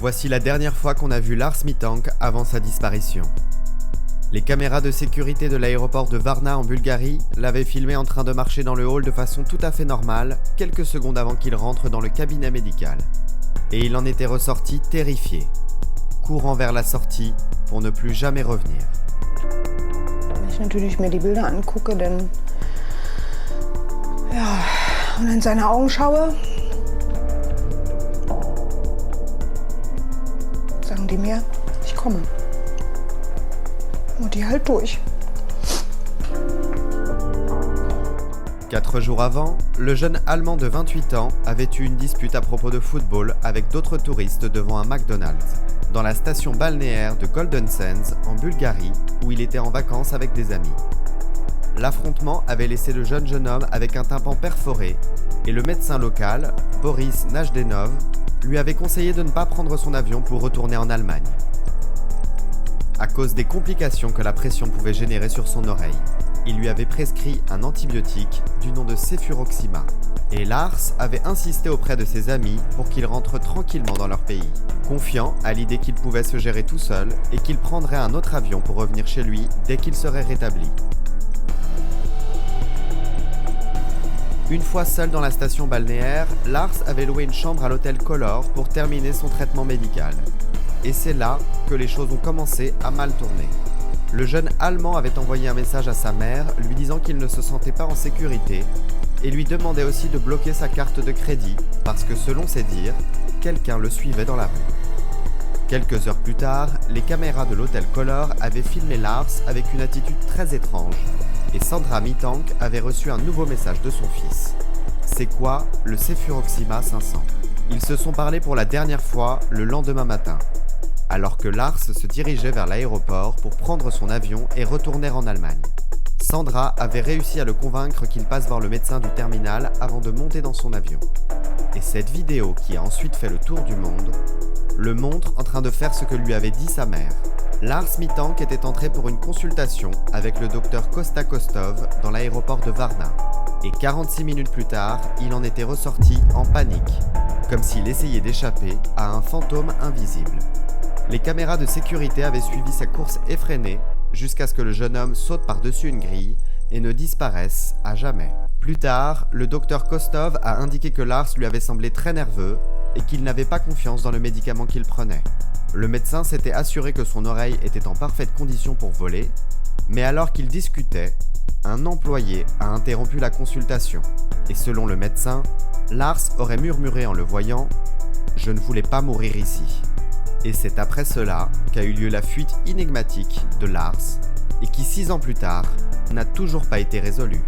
Voici la dernière fois qu'on a vu Lars Mittank avant sa disparition. Les caméras de sécurité de l'aéroport de Varna en Bulgarie l'avaient filmé en train de marcher dans le hall de façon tout à fait normale, quelques secondes avant qu'il rentre dans le cabinet médical. Et il en était ressorti terrifié, courant vers la sortie pour ne plus jamais revenir. Wenn ich natürlich mir die Bilder angucke, dann und in seine Augen schaue, sagen die mir, ich komme. Und die halt durch. 4 jours avant, le jeune Allemand de 28 ans avait eu une dispute à propos de football avec d'autres touristes devant un McDonald's, dans la station balnéaire de Golden Sands en Bulgarie, où il était en vacances avec des amis. L'affrontement avait laissé le jeune homme avec un tympan perforé, et le médecin local, Boris Najdenov, lui avait conseillé de ne pas prendre son avion pour retourner en Allemagne, à cause des complications que la pression pouvait générer sur son oreille. Il lui avait prescrit un antibiotique du nom de Cefuroxima. Et Lars avait insisté auprès de ses amis pour qu'il rentre tranquillement dans leur pays, confiant à l'idée qu'il pouvait se gérer tout seul et qu'il prendrait un autre avion pour revenir chez lui dès qu'il serait rétabli. Une fois seul dans la station balnéaire, Lars avait loué une chambre à l'hôtel Color pour terminer son traitement médical. Et c'est là que les choses ont commencé à mal tourner. Le jeune Allemand avait envoyé un message à sa mère lui disant qu'il ne se sentait pas en sécurité et lui demandait aussi de bloquer sa carte de crédit parce que selon ses dires, quelqu'un le suivait dans la rue. Quelques heures plus tard, les caméras de l'hôtel Color avaient filmé Lars avec une attitude très étrange et Sandra Mittank avait reçu un nouveau message de son fils. C'est quoi le Cefuroxima 500 ? Ils se sont parlé pour la dernière fois le lendemain matin, alors que Lars se dirigeait vers l'aéroport pour prendre son avion et retourner en Allemagne. Sandra avait réussi à le convaincre qu'il passe voir le médecin du terminal avant de monter dans son avion. Et cette vidéo, qui a ensuite fait le tour du monde, le montre en train de faire ce que lui avait dit sa mère. Lars Mittank était entré pour une consultation avec le docteur Kosta Kostov dans l'aéroport de Varna. Et 46 minutes plus tard, il en était ressorti en panique, comme s'il essayait d'échapper à un fantôme invisible. Les caméras de sécurité avaient suivi sa course effrénée jusqu'à ce que le jeune homme saute par-dessus une grille et ne disparaisse à jamais. Plus tard, le docteur Kostov a indiqué que Lars lui avait semblé très nerveux et qu'il n'avait pas confiance dans le médicament qu'il prenait. Le médecin s'était assuré que son oreille était en parfaite condition pour voler, mais alors qu'ils discutaient, un employé a interrompu la consultation. Et selon le médecin, Lars aurait murmuré en le voyant « Je ne voulais pas mourir ici ». Et c'est après cela qu'a eu lieu la fuite énigmatique de Lars et qui 6 ans plus tard n'a toujours pas été résolue.